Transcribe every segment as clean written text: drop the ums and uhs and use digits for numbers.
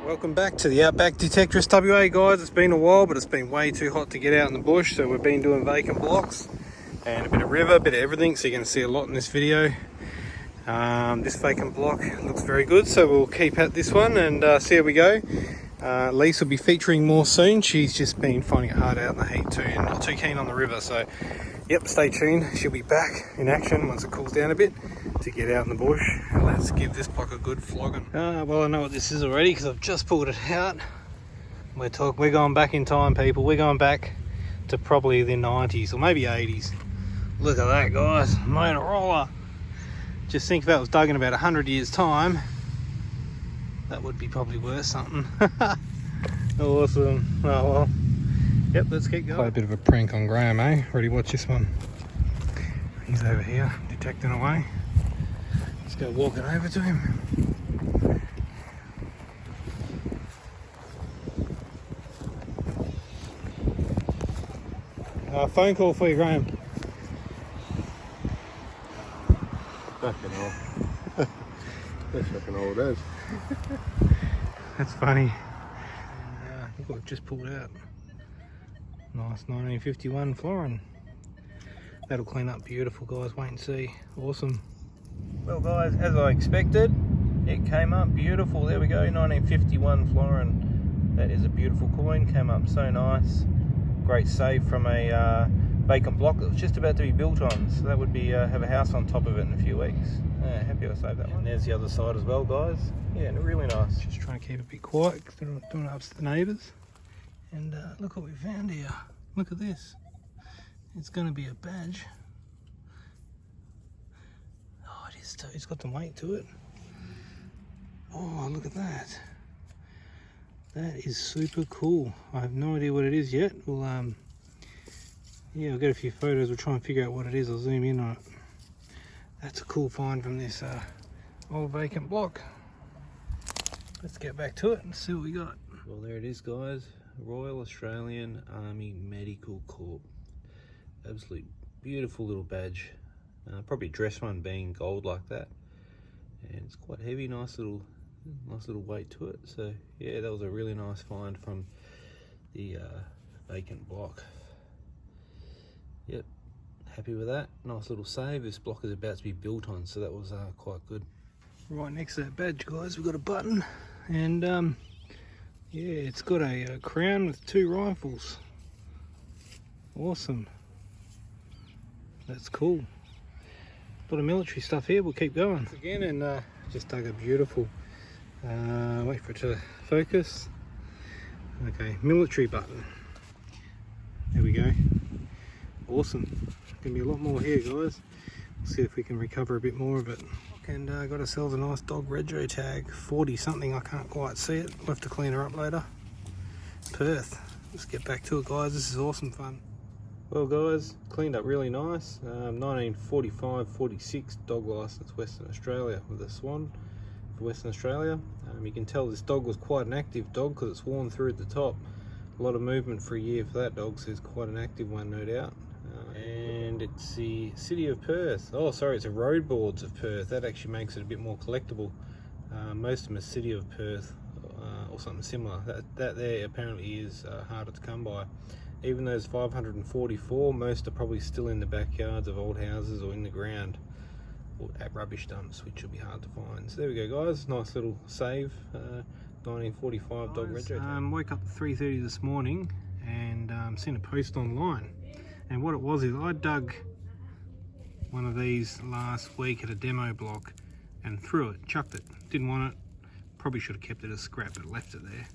Welcome back to the Outback Detectorist WA, guys. It's been a while, but it's been way too hot to get out in the bush, so we've been doing vacant blocks and a bit of river, a bit of everything, so you're going to see a lot in this video. This vacant block looks very good, so we'll keep at this one and see how we go. Lise will be featuring more soon. She's just been finding it hard out in the heat too and not too keen on the river, so yep, stay tuned. She'll be back in action once it cools down a bit to get out in the bush. And let's give this block a good flogging. Well, I know what this is already because I've just pulled it out. We're going back in time, people. We're going back to probably the 90s or maybe 80s. Look at that, guys. Motorola. Just think if that was dug in about 100 years time, that would be probably worth something. Awesome. Oh well. Yep, let's keep going. Play a bit of a prank on Graham, eh? Ready, watch this one. He's over here, detecting away. Let's go walking over to him. Phone call for you, Graham. Fucking hell. That's fucking old as. That's funny. Look what we've just pulled out. Nice 1951 florin. That'll clean up beautiful, guys. Wait and see. Awesome. Well, guys, as I expected, it came up beautiful. There we go, 1951 florin. That is a beautiful coin. Came up so nice. Great save from a vacant block that was just about to be built on. So that would be have a house on top of it in a few weeks. Happy I saved that one. And there's the other side as well, guys. Yeah, really nice. Just trying to keep it a bit quiet because they're not doing it up to the neighbours. And look what we found here. Look at this. It's going to be a badge. Oh, it is too. It's got some weight to it. Oh, look at that. That is super cool. I have no idea what it is yet. We'll yeah, I'll get a few photos. We'll try and figure out what it is. I'll zoom in on it. That's a cool find from this old vacant block. Let's get back to it and see what we got. Well, there it is, guys. Royal Australian Army Medical Corps. Absolutely beautiful little badge. Probably dress one being gold like that. And it's quite heavy, nice little weight to it. So yeah, that was a really nice find from the vacant block. Yep, happy with that. Nice little save. This block is about to be built on, so that was quite good. Right next to that badge, guys, we've got a button, and yeah, it's got a crown with 2 rifles. Awesome. That's cool. A lot of military stuff here. We'll keep going again, and just dug a beautiful. Wait for it to focus. Okay, military button. There we go. Awesome. Gonna be a lot more here, guys. We'll see if we can recover a bit more of it. And got ourselves a nice dog rego tag, 40 something. I can't quite see it. We'll have to clean her up later. Perth. Let's get back to it, guys. This is awesome fun. Well, guys, cleaned up really nice. 1945-46 dog license, Western Australia, with a Swan for Western Australia. You can tell this dog was quite an active dog because it's worn through at the top. A lot of movement for a year for that dog, so it's quite an active one, no doubt. And it's the City of Perth. Oh, sorry, it's a Road Boards of Perth. That actually makes it a bit more collectible. Most of them are City of Perth or something similar. That there apparently is harder to come by. Even those 544, most are probably still in the backyards of old houses or in the ground or at rubbish dumps, which will be hard to find. So there we go, guys. Nice little save. 1945 dog rego. Woke up at 3:30 this morning and seen a post online. And what it was is I dug one of these last week at a demo block and threw it, chucked it. Didn't want it. Probably should have kept it as scrap, but left it there.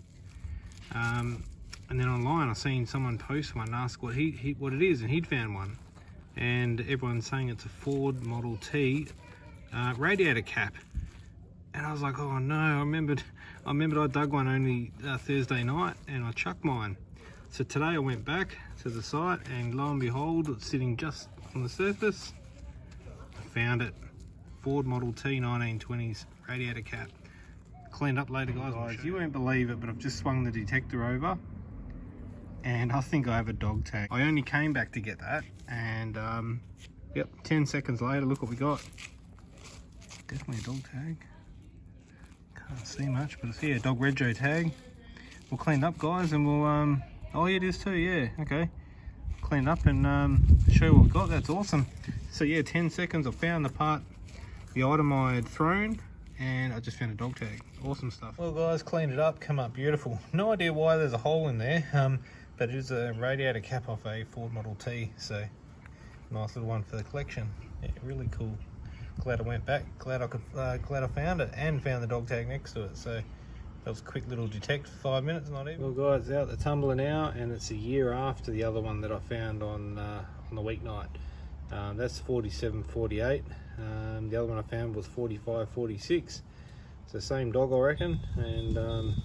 And then online I seen someone post one and ask what what it is, and he'd found one. And everyone's saying it's a Ford Model T radiator cap. And I was like, oh no, I remembered I dug one only Thursday night and I chucked mine. So today I went back to the site and lo and behold, it's sitting just on the surface. I found it. Ford Model T 1920s radiator cap. Cleaned up later, guys. You won't believe it, but I've just swung the detector over and I think I have a dog tag. I only came back to get that, and yep, 10 seconds later, look what we got. Definitely a dog tag. Can't see much, but it's here, dog rego tag. We'll clean it up, guys, and we'll oh yeah, it is too, yeah, okay. Clean it up and show you what we got. That's awesome. So yeah, 10 seconds, I found the part, the item I had thrown, and I just found a dog tag. Awesome stuff. Well guys, cleaned it up, come up beautiful. No idea why there's a hole in there, but it is a radiator cap off a Ford Model T, so nice little one for the collection. Yeah, really cool. Glad I went back, glad I found it, and found the dog tag next to it. So that was a quick little detect for 5 minutes, not even. Well guys, out the tumbler now, and it's a year after the other one that I found on the weeknight. That's 47.48. The other one I found was 45.46. It's the same dog, I reckon, and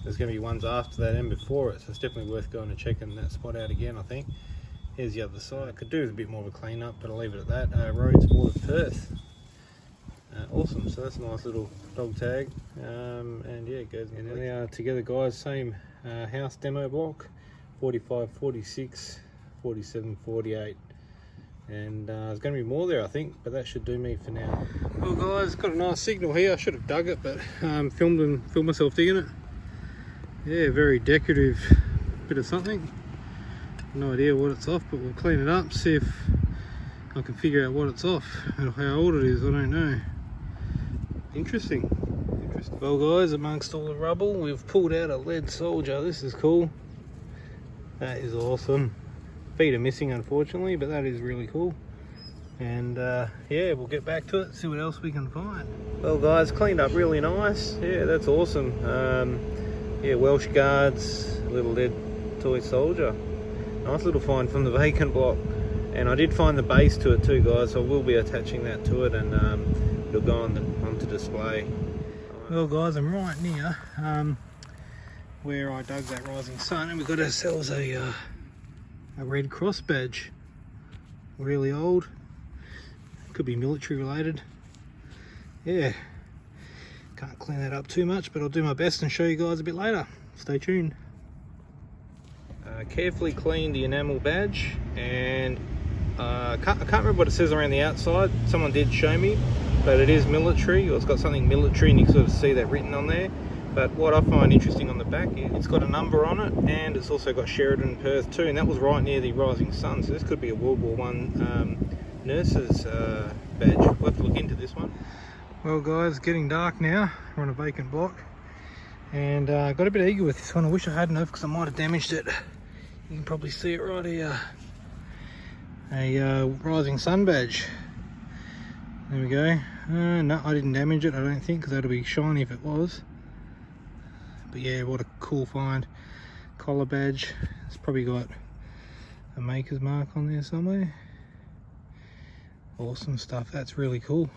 there's going to be ones after that and before it, so it's definitely worth going and checking that spot out again, I think. Here's the other side. I could do with a bit more of a clean up, but I'll leave it at that. Rhodes Water Perth. Awesome, so that's a nice little dog tag, and yeah, it goes. And they are together, guys. Same house demo block, 45, 46, 47, 48, and there's going to be more there, I think, but that should do me for now. Well, guys, got a nice signal here. I should have dug it, but filmed myself digging it. Yeah, very decorative bit of something. No idea what it's off, but we'll clean it up, see if I can figure out what it's off or how old it is. I don't know. Interesting. Well guys, amongst all the rubble, we've pulled out a lead soldier. This is cool. That is awesome. Feet are missing, unfortunately, but that is really cool. And yeah, we'll get back to it, see what else we can find. Well guys, cleaned up really nice. Yeah, that's awesome. Yeah, Welsh Guards, little lead toy soldier. Nice little find from the vacant block. And I did find the base to it too, guys, so I will be attaching that to it, and it'll go onto display. Well guys, I'm right near where I dug that Rising Sun, and we've got ourselves a Red Cross badge. Really old, could be military related. Yeah, can't clean that up too much, but I'll do my best and show you guys a bit later. Stay tuned. Carefully cleaned the enamel badge, and I can't remember what it says around the outside. Someone did show me, but it is military, or it's got something military, and you can sort of see that written on there. But what I find interesting on the back is it's got a number on it, and it's also got Sheridan Perth too, and that was right near the Rising Sun, so this could be a World War I nurse's badge. We'll have to look into this one. Well guys, getting dark now. We're on a vacant block, and got a bit eager with this one. I wish I hadn't have, because I might have damaged it. You can probably see it right here. A Rising Sun badge. There we go. No, I didn't damage it, I don't think, because that'll be shiny if it was. But yeah, what a cool find. Collar badge. It's probably got a maker's mark on there somewhere. Awesome stuff. That's really cool.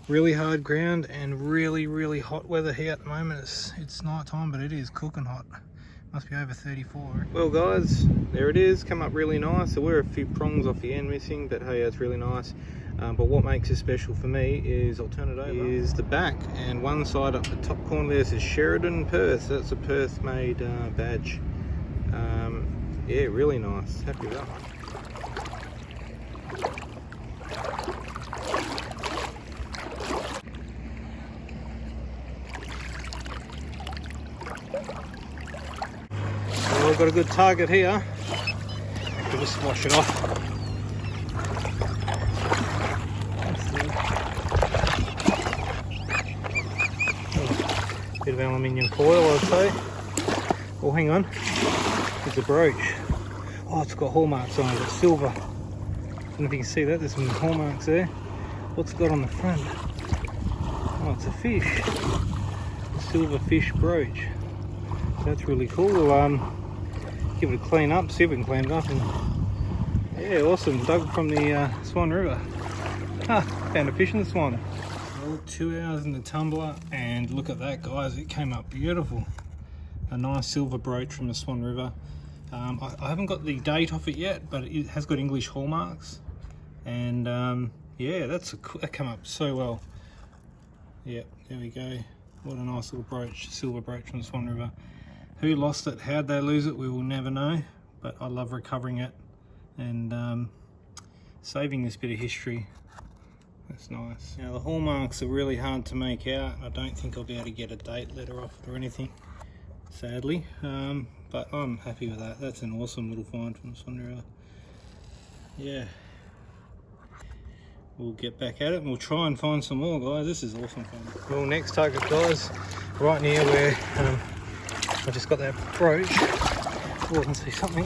Really hard ground and really hot weather here at the moment. It's night time, but it is cooking hot. Must be over 34. Well guys, there it is, come up really nice. There were a few prongs off the end missing, but hey, it's really nice. But what makes it special for me is, I'll turn it over, is the back, and one side up the top corner there says Sheridan Perth. That's a Perth made badge. Yeah, really nice, happy with that one. Well, we've got a good target here. We'll just wash it off. Bit of aluminium foil, I'd say. Oh, hang on. It's a brooch. Oh, it's got hallmarks on it. It's silver. I don't know if you can see that. There's some hallmarks there. What's it got on the front? Oh, it's a fish. A silver fish brooch. That's really cool. We'll give it a clean up, see if we can clean it up. And yeah, awesome. Dug from the Swan River. Found a fish in the Swan. Well, 2 hours in the tumbler, and look at that, guys. It came up beautiful. A nice silver brooch from the Swan River. I haven't got the date off it yet, but it has got English hallmarks. And yeah, that came up so well. Yeah, there we go. What a nice little brooch, silver brooch from the Swan River. Who lost it? How'd they lose it? We will never know. But I love recovering it and saving this bit of history. That's nice. Now the hallmarks are really hard to make out. I don't think I'll be able to get a date letter off it or anything, sadly. But I'm happy with that. That's an awesome little find from the Swan River. Yeah. We'll get back at it and we'll try and find some more, guys. This is awesome fun. Well, next target, guys, right near where I just got that brooch. Oh, I can see something.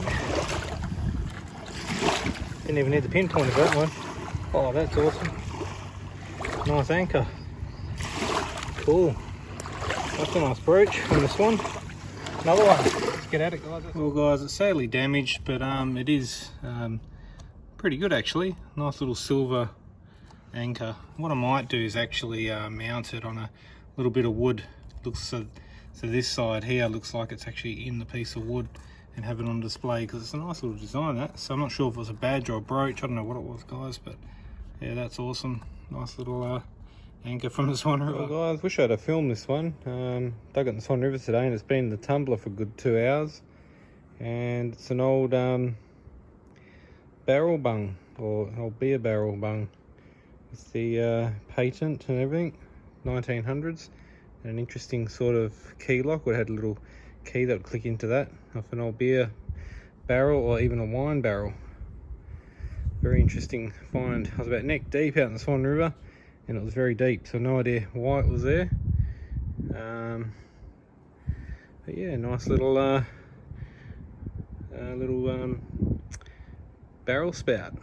Didn't even need the pinpoint of that one. Oh, that's awesome. Nice anchor. Cool. That's a nice brooch from this one. Another one. Let's get at it, guys. Well, guys, it's sadly damaged, but it is pretty good actually. Nice little silver anchor. What I might do is actually mount it on a little bit of wood. Looks so this side here looks like it's actually in the piece of wood, and have it on display because it's a nice little design, that. So I'm not sure if it was a badge or a brooch. I don't know what it was, guys, but yeah, that's awesome. Nice little anchor from the Swan River. Well, guys, wish I'd have filmed this one. Dug it in the Swan River today, and it's been in the tumbler for a good 2 hours. And it's an old barrel bung, or an old beer barrel bung. It's the patent and everything, 1900s. And an interesting sort of key lock. We had a little key that would click into that off an old beer barrel or even a wine barrel. Very interesting find. I was about neck deep out in the Swan River, and it was very deep, so no idea why it was there. But yeah, nice little barrel spout.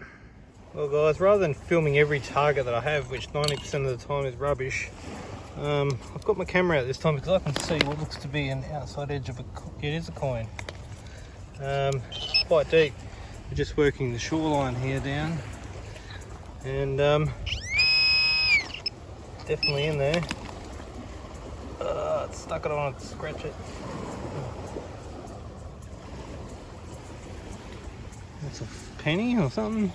Well, guys, rather than filming every target that I have, which 90% of the time is rubbish, I've got my camera out this time because I can see what looks to be an outside edge of it is a coin. Quite deep. We're just working the shoreline here down, and definitely in there. It's stuck it on, scratch it. That's a penny or something.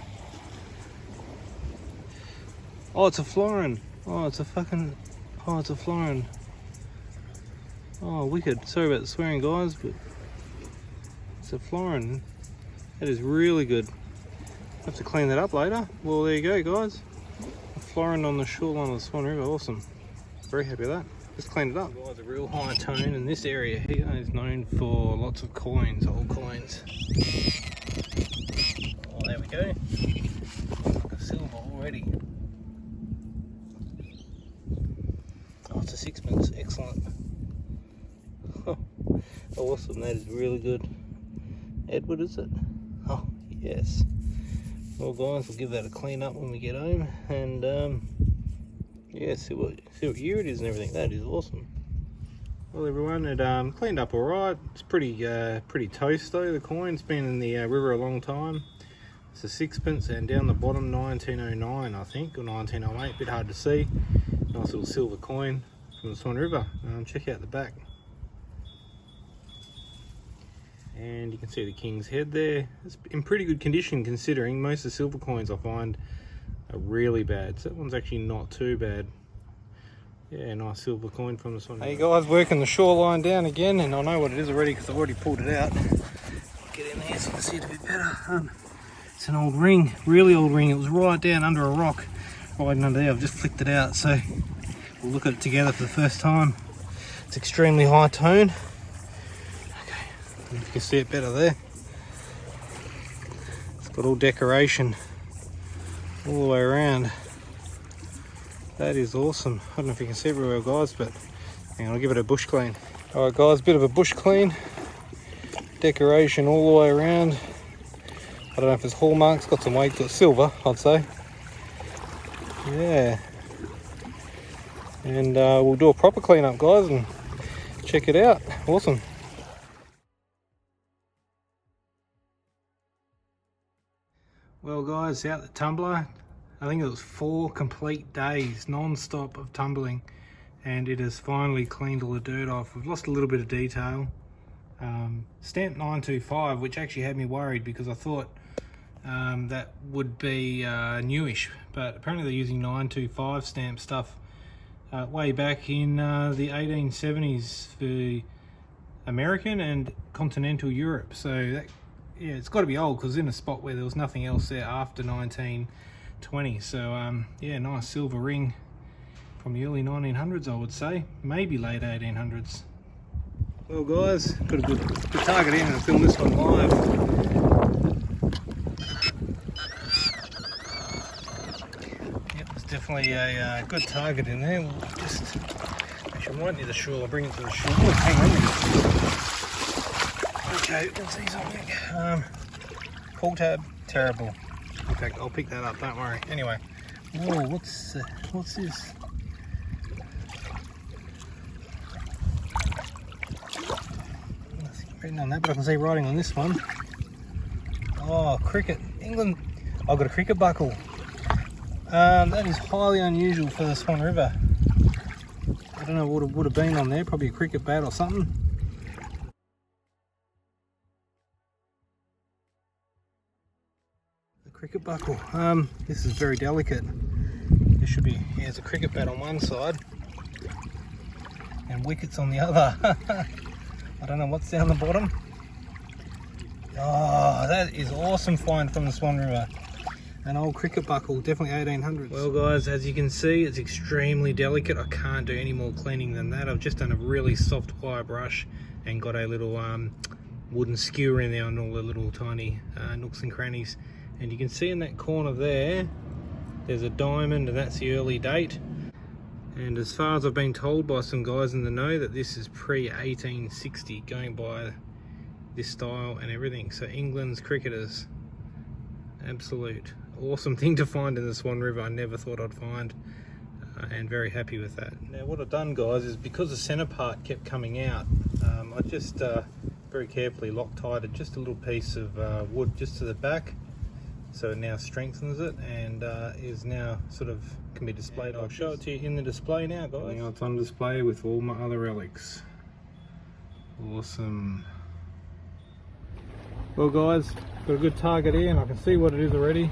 Oh, it's a florin. Oh, it's a fucking... Oh, it's a florin. Oh, wicked. Sorry about the swearing, guys, but it's a florin. That is really good. I'll have to clean that up later. Well, there you go, guys. A florin on the shoreline of the Swan River. Awesome. Very happy with that. Just cleaned it up. Guys, a real high tone, and this area here is known for lots of coins, old coins. Oh, there we go. Like a silver already. Oh, it's a sixpence. Excellent. Oh, awesome. That is really good. Edward, is it? Oh, yes. Well, guys, we'll give that a clean up when we get home, and yeah, see what year it is and everything. That is awesome. Well, everyone, it cleaned up all right. It's pretty toast though. The coin's been in the river a long time. It's a sixpence, and down the bottom 1909, I think, or 1908. Bit hard to see. Nice little silver coin from the Swan River. Check out the back. And you can see the king's head there. It's in pretty good condition considering most of the silver coins I find are really bad. So that one's actually not too bad. Yeah, nice silver coin from the Swan River. Hey guys, working the shoreline down again, and I know what it is already because I've already pulled it out. Get in there so you can see it a bit better. It's an old ring, really old ring. It was right down under a rock, right under there. I've just flicked it out, so we'll look at it together for the first time. It's extremely high tone. You can see it better there. It's got all decoration all the way around. That is awesome. I don't know if you can see it very well, guys, but hang on, I'll give it a bush clean. Alright guys, bit of a bush clean. Decoration all the way around. I don't know if it's hallmarks, got some weight to it. Silver, I'd say. Yeah. And we'll do a proper clean up, guys, and check it out. Awesome. Well guys, out the tumbler, I think it was 4 complete days non-stop of tumbling, and it has finally cleaned all the dirt off. We've lost a little bit of detail. Stamp 925, which actually had me worried because I thought that would be newish, but apparently they're using 925 stamp stuff way back in the 1870s for American and continental Europe. So that, yeah, it's got to be old because in a spot where there was nothing else there after 1925, 20. So yeah, nice silver ring from the early 1900s, I would say, maybe late 1800s. Well guys, got a good target in and film this one live. Yep, there's definitely a good target in there. We'll just, actually I might near the shore, I'll bring it to the shore. Oh, hang on a minute. Okay, you can see something. Pull tab, terrible. In fact, I'll pick that up, don't worry. Anyway, whoa, what's this? Nothing written on that, but I can see writing on this one. Oh, cricket, England. I've got a cricket buckle. That is highly unusual for the Swan River. I don't know what it would have been on there, probably a cricket bat or something. The cricket buckle. This is very delicate. There should be, there's a cricket bat on one side and wickets on the other. I don't know what's down the bottom. Oh, that is awesome find from the Swan River. An old cricket buckle, definitely 1800s. Well guys, as you can see, it's extremely delicate. I can't do any more cleaning than that. I've just done a really soft wire brush and got a little wooden skewer in there on all the little tiny nooks and crannies. And you can see in that corner there, there's a diamond, and that's the early date. And as far as I've been told by some guys in the know, that this is pre-1860, going by this style and everything. So England's cricketers, absolute awesome thing to find in the Swan River. I never thought I'd find, and very happy with that. Now what I've done guys is, because the center part kept coming out, I just very carefully Loctited just a little piece of wood just to the back, so it now strengthens it and is now sort of can be displayed. I'll show it to you in the display now guys. Now it's on display with all my other relics. Awesome. Well guys, got a good target here and I can see what it is already.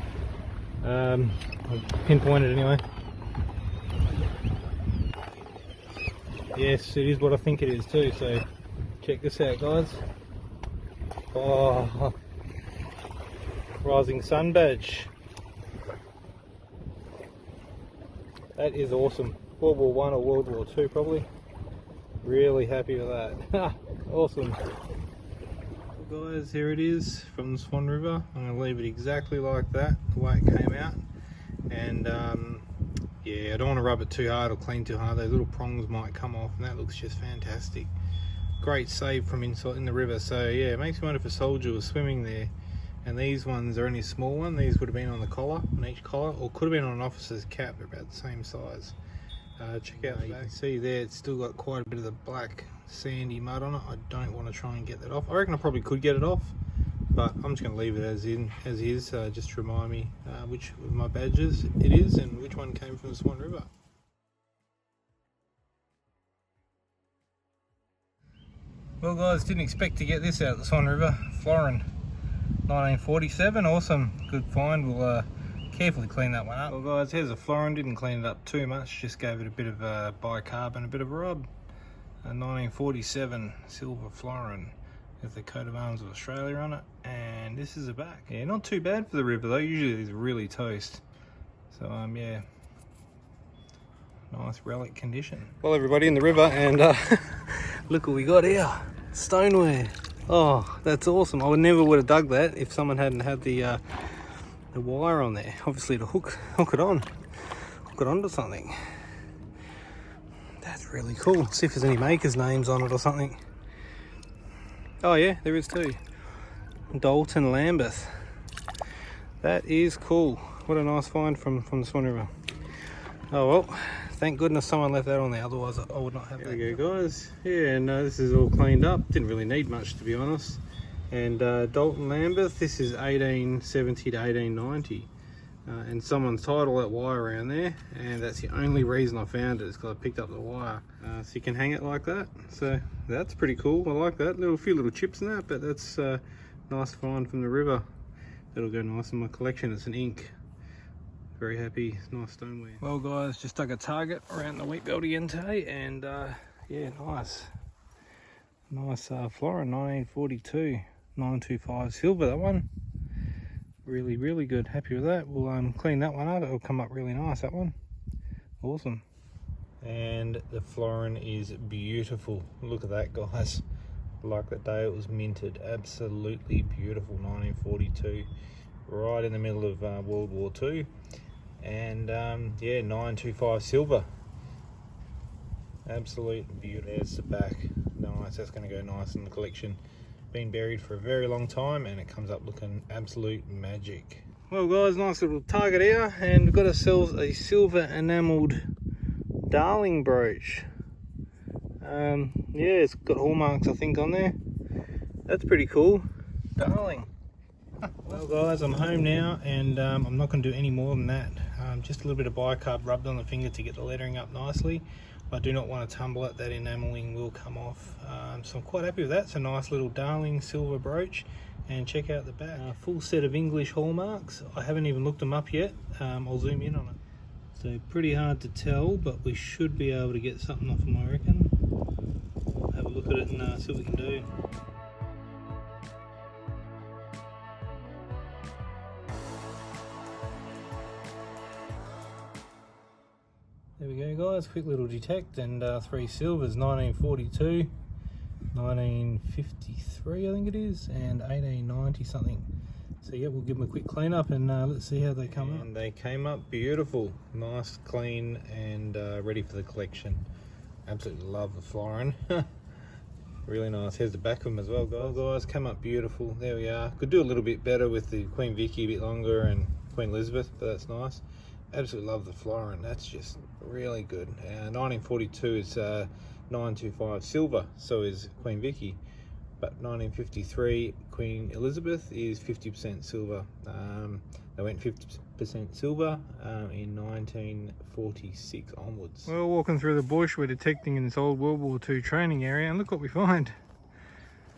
I'll pinpoint it anyway. Yes, it is what I think it is too, so check this out guys. Oh, Rising Sun badge. That is awesome. World War I or World War II probably. Really happy with that. Awesome. Guys, here it is from the Swan River. I'm going to leave it exactly like that, the way it came out. And yeah, I don't want to rub it too hard or clean too hard. Those little prongs might come off, and that looks just fantastic. Great save from inside in the river. So yeah, it makes me wonder if a soldier was swimming there. And these ones are only a small one. These would have been on the collar, on each collar, or could have been on an officer's cap. They're about the same size. Check out, you can see there it's still got quite a bit of the black sandy mud on it. I don't want to try and get that off. I reckon I probably could get it off, but I'm just going to leave it as is, just to remind me which of my badges it is and which one came from the Swan River. Well guys, didn't expect to get this out of the Swan River. Florin 1947, awesome, good find. We'll carefully clean that one up. Well guys, here's a florin, didn't clean it up too much, just gave it a bit of bicarb and a bit of a rub. A 1947 silver florin with the coat of arms of Australia on it, and this is the back. Yeah, not too bad for the river though, usually these are really toast. So yeah, nice relic condition. Well everybody, in the river, and look what we got here, stoneware. Oh, that's awesome. I never would have dug that if someone hadn't had the wire on there, obviously, to hook it onto something. That's really cool. See if there's any makers' names on it or something. Oh yeah, there is too. Dalton Lambeth. That is cool. What a nice find from the Swan River. Oh well, thank goodness someone left that on there, otherwise I would not have that. There we go guys. Yeah, no, this is all cleaned up. Didn't really need much, to be honest. And Dalton Lambeth, this is 1870 to 1890. And someone's tied all that wire around there, and that's the only reason I found it, is because I picked up the wire. So you can hang it like that. So that's pretty cool. I like that. A few little chips in that, but that's a nice find from the river. That'll go nice in my collection. It's an ink. Very happy. Nice stoneware. Well guys, just dug a target around the wheat belt again today, and yeah, nice florin 1942. 925 silver, that one. Really good. Happy with that. We'll clean that one up. It'll come up really nice, that one. Awesome. And the florin is beautiful. Look at that, guys. Like the day it was minted. Absolutely beautiful. 1942. Right in the middle of World War II. And yeah, 925 silver. Absolute beauty. There's the back. Nice. That's going to go nice in the collection. Been buried for a very long time and it comes up looking absolute magic. Well guys, nice little target here, and we've got ourselves a silver enameled darling brooch. Yeah, it's got hallmarks I think on there. That's pretty cool. Darling. Well guys, I'm home now, and I'm not going to do any more than that. Just a little bit of bicarb rubbed on the finger to get the lettering up nicely. I do not want to tumble it, that enameling will come off. So I'm quite happy with that. It's a nice little darling silver brooch. And check out the back. Full set of English hallmarks. I haven't even looked them up yet. I'll zoom in on it. So pretty hard to tell, but we should be able to get something off them, I reckon. We'll have a look at it and see what we can do. There we go guys, quick little detect, and 3 silvers, 1942, 1953 I think it is, and 1890 something. So yeah, we'll give them a quick clean up and let's see how they come up. And they came up beautiful, nice, clean, and ready for the collection. Absolutely love the florin. Really nice. Here's the back of them as well, guys. Well, guys, come up beautiful. There we are. Could do a little bit better with the Queen Vicky a bit longer and Queen Elizabeth, but that's nice. Absolutely love the florin. That's just really good. 1942 is 925 silver, so is Queen Vicky. But 1953 Queen Elizabeth is 50% silver. They went 50% silver in 1946 onwards. Well, walking through the bush, we're detecting in this old World War II training area, and look what we find.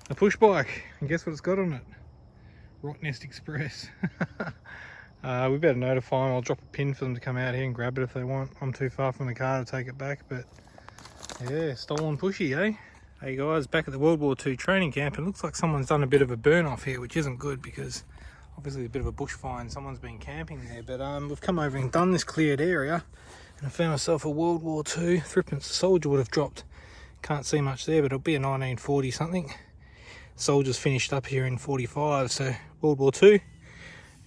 A push bike, and guess what it's got on it? Rottnest Express. We better notify them. I'll drop a pin for them to come out here and grab it if they want. I'm too far from the car to take it back, but yeah, stolen pushy, eh? Hey guys, back at the World War II training camp, it looks like someone's done a bit of a burn off here, which isn't good because obviously a bit of a bush fire and someone's been camping there. But we've come over and done this cleared area, and I found myself a World War II threepence. The soldier would have dropped. Can't see much there, but it'll be a 1940 something. Soldiers finished up here in 45, so World War II.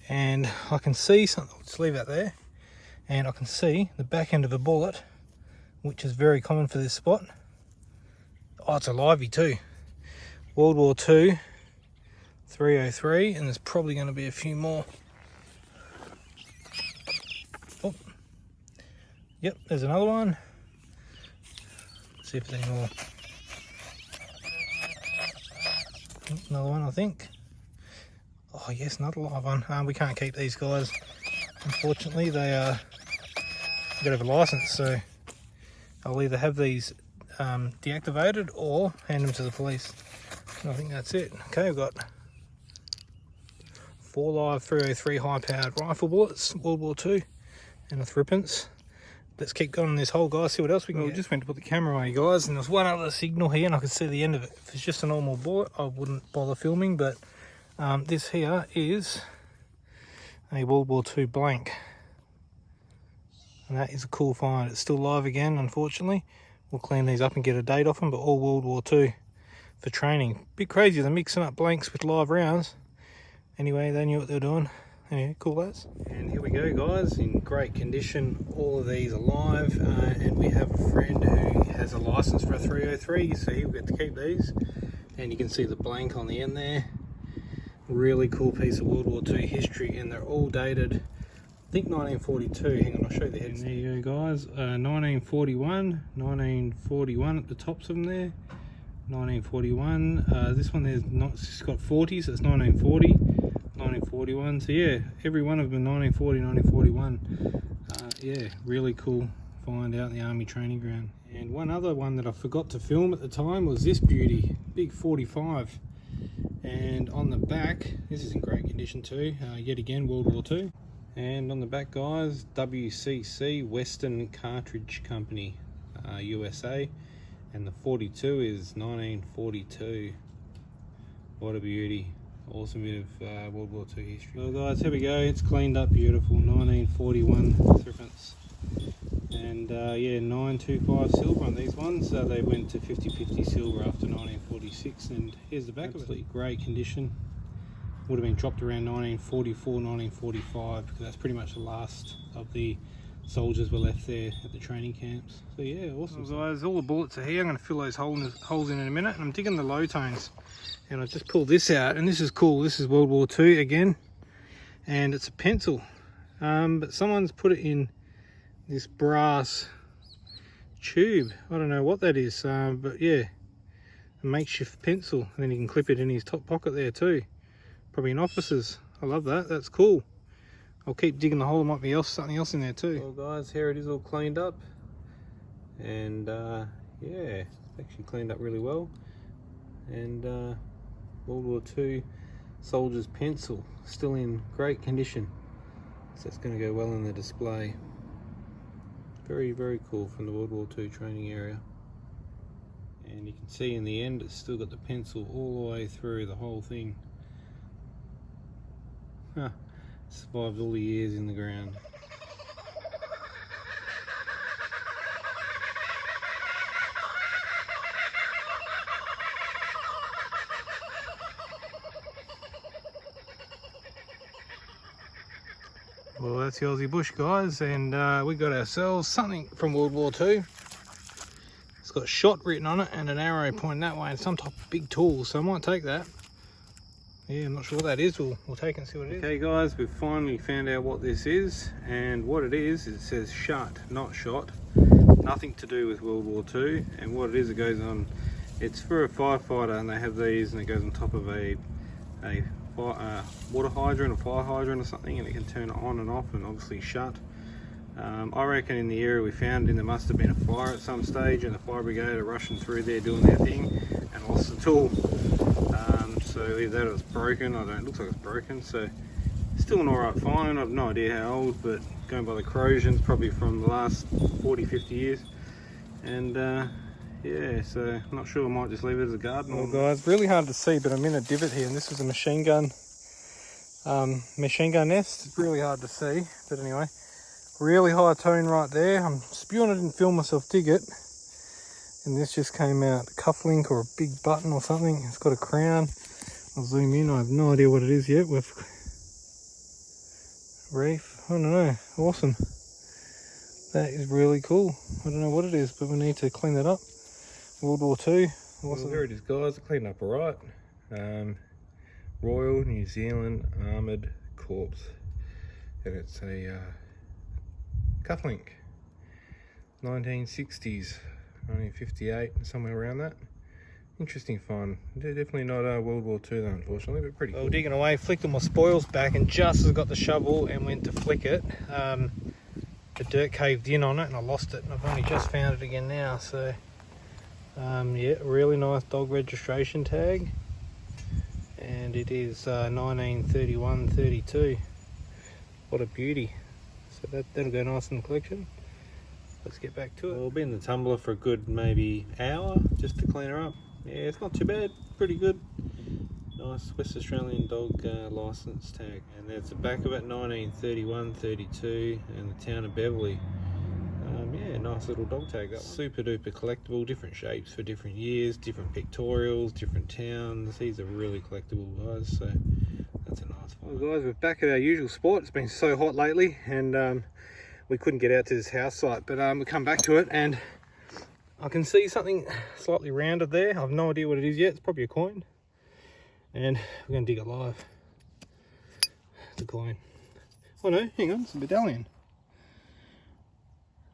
And I can see something, I'll just leave that there, and I can see the back end of a bullet, which is very common for this spot. Oh, it's a livey too. World War II, 303, and there's probably going to be a few more. Oh, yep, there's another one. Let's see if there's any more. Another one, I think. Oh yes, another live one. We can't keep these guys. Unfortunately, they don't have a license, so I'll either have these deactivated or hand them to the police. And I think that's it. Okay, we've got 4 live 303 high-powered rifle bullets, World War II, and a threepence. Let's keep going on this hole, guys, see what else we can get. We just went to put the camera away, guys, and there's one other signal here, and I can see the end of it. If it's just a normal bullet, I wouldn't bother filming, but this here is a World War II blank. And that is a cool find. It's still live again, unfortunately. We'll clean these up and get a date off them, but all World War II for training. Bit crazy, they're mixing up blanks with live rounds. Anyway, they knew what they were doing. Anyway, cool lads. And here we go, guys, in great condition. All of these are live, and we have a friend who has a license for a 303, so he'll get to keep these. And you can see the blank on the end there. Really cool piece of World War II history, and they're all dated, I think 1942. Hang on, I'll show you the heads. There you go, guys. 1941, 1941 at the tops of them there. 1941. This one there's not. It's got 40, so it's 1940, 1941. So yeah, every one of them 1940, 1941. Yeah, really cool find out in the army training ground. And one other one that I forgot to film at the time was this beauty, big 45. And on the back, this is in great condition too, yet again World War II. And on the back, guys, WCC, Western Cartridge Company, USA. And the 42 is 1942. What a beauty. awesome bit of World War II history. Well guys, here we go, it's cleaned up beautiful, 1941 reference. And yeah, 925 silver on these ones, so they went to 50-50 silver after 1946, and here's the back of it. Great condition. Would have been dropped around 1944, 1945, because that's pretty much the last of the soldiers were left there at the training camps. So yeah, awesome. Well guys, all the bullets are here. I'm going to fill those holes in a minute, and I'm digging the low tones. And I just pulled this out, and this is cool. This is World War II again, and it's a pencil. But someone's put it in this brass tube. I don't know what that is, but yeah, a makeshift pencil. And then you can clip it in his top pocket there too. Probably in offices. I love that, that's cool. I'll keep digging the hole, there might be something else in there too. Well guys, here it is all cleaned up. And yeah, it's actually cleaned up really well. And World War II soldier's pencil, still in great condition. So it's going to go well in the display. Very, very cool from the World War II training area. And you can see in the end it's still got the pencil all the way through the whole thing. Huh. Survived all the years in the ground. Well, that's the Aussie bush, guys, and we got ourselves something from World War II. It's got shot written on it and an arrow pointing that way and some type of big tool, so I might take that. Yeah, I'm not sure what that is. We'll take it and see what it is. Okay guys, we've finally found out what this is, and what it is, it says shut, not shot. Nothing to do with World War II, and what it is, it goes on, it's for a firefighter, and they have these, and it goes on top of a water hydrant, a fire hydrant or something, and it can turn it on and off and obviously shut. I reckon in the area we found, there must have been a fire at some stage, and the fire brigade are rushing through there doing their thing and lost the tool. So either that or it's broken, I don't know, it looks like it's broken, so still an alright find. I've no idea how old, but going by the corrosions, probably from the last 40-50 years. And yeah, so I'm not sure, I might just leave it as a garden. Well guys, really hard to see, but I'm in a divot here, and this is a machine gun nest. It's really hard to see, but anyway, really high tone right there. I'm spewing it and film myself dig it, and this just came out, a cufflink or a big button or something. It's got a crown. I'll zoom in, I have no idea what it is yet. With reef, I don't know, awesome. That is really cool. I don't know what it is, but we need to clean that up. World War II. Awesome. Well, there it is guys, cleaned up alright. Royal New Zealand Armoured Corps. And it's a cufflink. 1960s, 1958, somewhere around that. Interesting find. Definitely not World War II though, unfortunately, but pretty cool. Well, digging away, flicked all my spoils back, and just as I got the shovel and went to flick it, the dirt caved in on it and I lost it, and I've only just found it again now. So yeah, really nice dog registration tag, and it is 1931-32. What a beauty. So that'll go nice in the collection. Let's get back to it. We'll be in the tumbler for a good maybe hour just to clean her up. Yeah, it's not too bad, pretty good. Nice West Australian dog licence tag. And there's the back of it, 1931-32, and the town of Beverley. Yeah, nice little dog tag, that one. Super duper collectible, different shapes for different years, different pictorials, different towns. These are really collectible guys, so that's a nice one. Well guys, we're back at our usual spot. It's been so hot lately, and we couldn't get out to this house site, but we come back to it, and I can see something slightly rounded there. I have no idea what it is yet. It's probably a coin, and we're going to dig it live. It's a coin. Oh no, hang on, it's a medallion.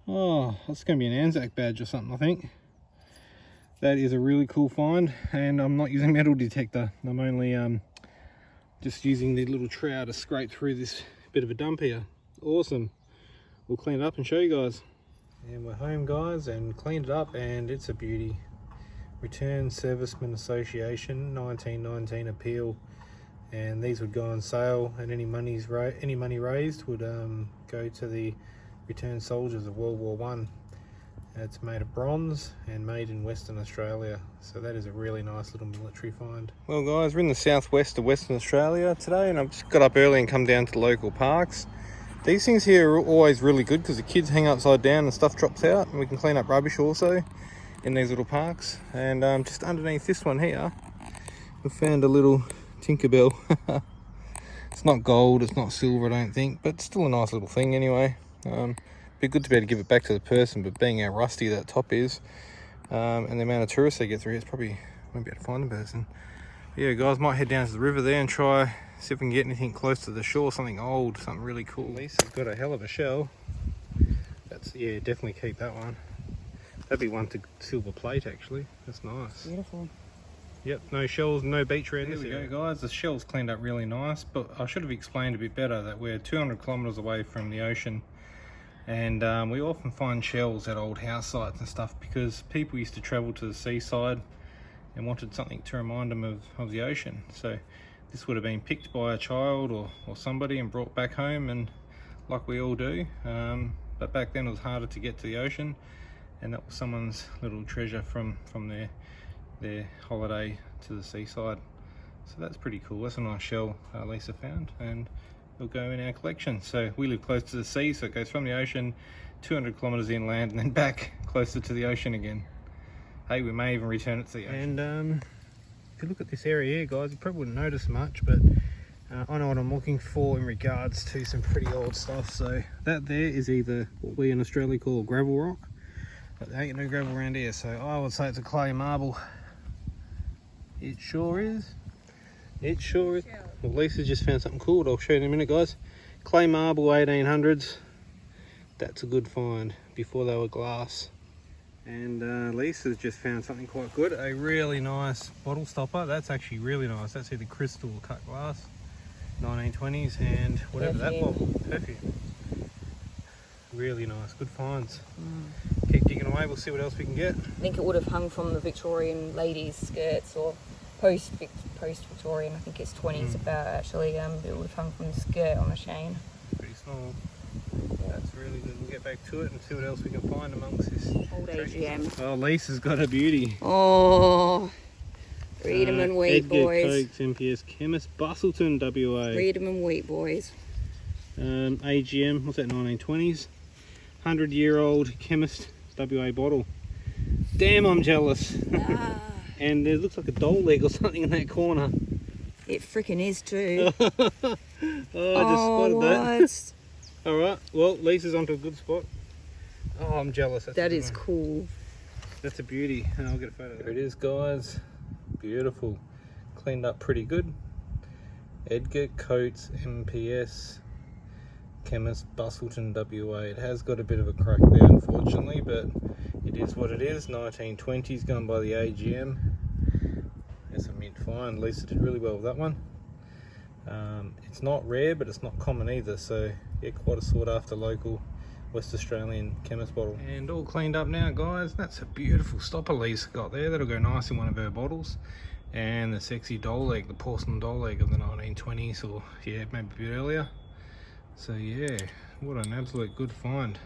Oh, that's going to be an Anzac badge or something, I think. That is a really cool find, and I'm not using metal detector. I'm only just using the little trowel to scrape through this bit of a dump here. Awesome. We'll clean it up and show you guys. And we're home guys, and cleaned it up, and it's a beauty. Return Servicemen Association 1919 appeal, and these would go on sale, and any money raised would go to the returned soldiers of World War I. It's made of bronze and made in Western Australia, so that is a really nice little military find. Well guys, we're in the southwest of Western Australia today, and I've just got up early and come down to the local parks. These things here are always really good because the kids hang upside down and stuff drops out, and we can clean up rubbish also in these little parks. And just underneath this one here, we found a little Tinkerbell. It's not gold, it's not silver, I don't think, but it's still a nice little thing anyway. Be good to be able to give it back to the person, but being how rusty that top is, and the amount of tourists they get through, it's probably won't be able to find the person. But yeah guys, might head down to the river there and try see if we can get anything close to the shore, something old, something really cool. Lisa's got a hell of a shell. That's, yeah, definitely keep that one. That'd be one to silver plate actually. That's nice. Beautiful. Yep, no shells, no beach around. There we go guys, the shell's cleaned up really nice, but I should have explained a bit better that we're 200 kilometers away from the ocean. And we often find shells at old house sites and stuff because people used to travel to the seaside and wanted something to remind them of the ocean. So this would have been picked by a child or somebody and brought back home, and like we all do. But back then it was harder to get to the ocean, and that was someone's little treasure from their holiday to the seaside. So that's pretty cool. That's a nice shell Lisa found, and it'll go in our collection. So we live close to the sea, so it goes from the ocean 200 kilometers inland and then back closer to the ocean again. Hey, we may even return it to the ocean. And if you look at this area here guys, you probably wouldn't notice much, but I know what I'm looking for in regards to some pretty old stuff. So that there is either what we in Australia call gravel rock, but there ain't no gravel around here, so I would say it's a clay marble. It sure is. It sure is. Well, Lisa's just found something cool. I'll show you in a minute, guys. Clay marble, 1800s. That's a good find. Before they were glass. And Lisa's just found something quite good. A really nice bottle stopper. That's actually really nice. That's either crystal or cut glass. 1920s and whatever that bottle. Perfume. Really nice. Good finds. Keep digging away. We'll see what else we can get. I think it would have hung from the Victorian ladies' skirts, or post-Victorian, I think it's 20s about actually. It would have hung from the skirt on the chain. Pretty small. That's really good. We'll get back to it and see what else we can find amongst this Old AGM. Oh, Lisa's got a beauty. Oh, read 'em and wheat, Edgar boys. Cokes, MPS Chemist, Bustleton, WA. Read 'em and wheat, boys. AGM, what's that, 1920s? 100-year-old Chemist, WA bottle. Damn, I'm jealous. And it looks like a doll leg or something in that corner. It freaking is too. I just spotted that. Alright, well, Lisa's onto a good spot. Oh, I'm jealous. That is cool. That's a beauty. I'll get a photo. There it is, guys. Beautiful. Cleaned up pretty good. Edgar Coates, MPS Chemist, Bustleton, WA. It has got a bit of a crack there, unfortunately, but it is what it is. 1920s, going by the AGM. It's a mint find. Lisa did really well with that one. It's not rare, but it's not common either, so yeah, quite a sought after local West Australian chemist bottle. And all cleaned up now, guys. That's a beautiful stopper Lisa got there. That'll go nice in one of her bottles. And the sexy doll leg, the porcelain doll leg of the 1920s, or yeah, maybe a bit earlier. So yeah, what an absolute good find.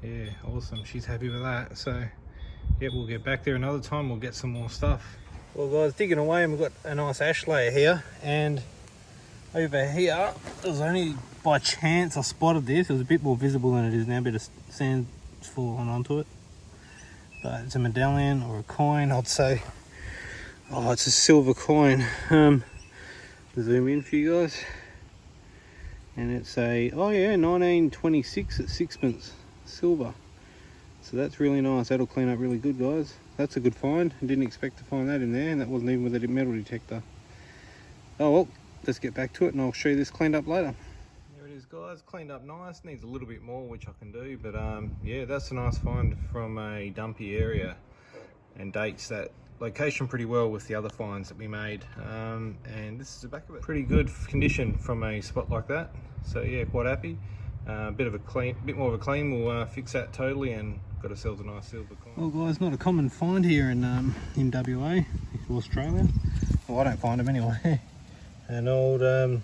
Yeah, awesome. She's happy with that. So yeah, we'll get back there another time. We'll get some more stuff. Well guys, digging away, and we've got a nice ash layer here, and over here, it was only by chance I spotted this. It was a bit more visible than it is now, a bit of sand's fallen onto it. But it's a medallion or a coin, I'd say. Oh, it's a silver coin. Zoom in for you guys. And it's a, oh yeah, 1926 at sixpence, silver. So that's really nice. That'll clean up really good, guys. That's a good find. I didn't expect to find that in there, and that wasn't even with a metal detector. Oh well, let's get back to it and I'll show you this cleaned up later. There it is, guys, cleaned up nice. Needs a little bit more, which I can do, but yeah, that's a nice find from a dumpy area and dates that location pretty well with the other finds that we made. And this is the back of it. Pretty good condition from a spot like that. So yeah, quite happy. Bit more of a clean. We'll fix that totally and got ourselves a nice silver coin. Well guys, not a common find here in WA, Australia. Well, I don't find them anyway. An old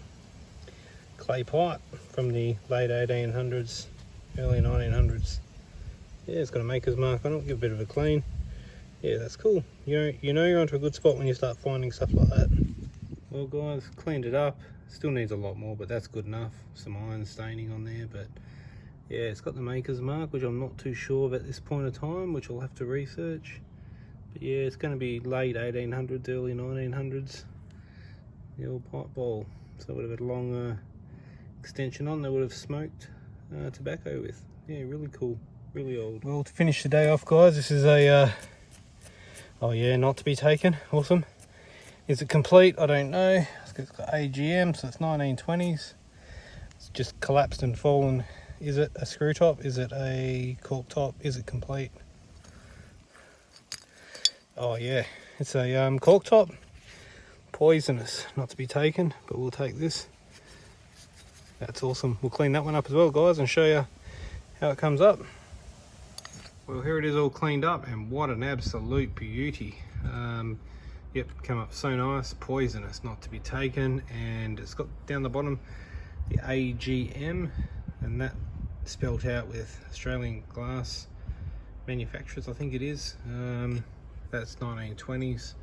clay pipe from the late 1800s, early 1900s. Yeah, it's got a maker's mark on it. Give a bit of a clean. Yeah, that's cool. You know you're onto a good spot when you start finding stuff like that. Well guys, cleaned it up. Still needs a lot more, but that's good enough. Some iron staining on there, but yeah, it's got the maker's mark, which I'm not too sure of at this point of time, which I'll have to research. But yeah, it's going to be late 1800s, early 1900s. The old pipe bowl. So it would have had a long extension on. They would have smoked tobacco with. Yeah, really cool, really old. Well, to finish the day off, guys, this is a oh yeah, not to be taken. Awesome. Is it complete? I don't know. It's got AGM, so it's 1920s. It's just collapsed and fallen. Is it a screw top? Is it a cork top? Is it complete? Oh yeah, it's a cork top. Poisonous, not to be taken, but we'll take this. That's awesome. We'll clean that one up as well, guys, and show you how it comes up. Well, here it is all cleaned up, and what an absolute beauty. Yep, come up so nice. Poisonous, not to be taken, and it's got down the bottom the AGM, and that spelt out with Australian Glass Manufacturers, I think it is. That's 1920s,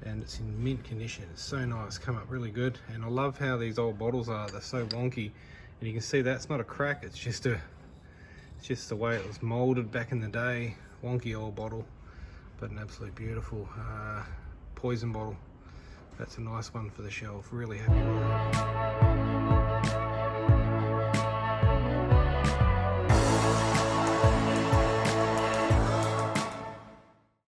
and it's in mint condition. It's so nice, come up really good, and I love how these old bottles are. They're so wonky, and you can see that's not a crack. It's just the way it was molded back in the day. Wonky old bottle, but an absolute beautiful poison bottle. That's a nice one for the shelf. Really happy with that.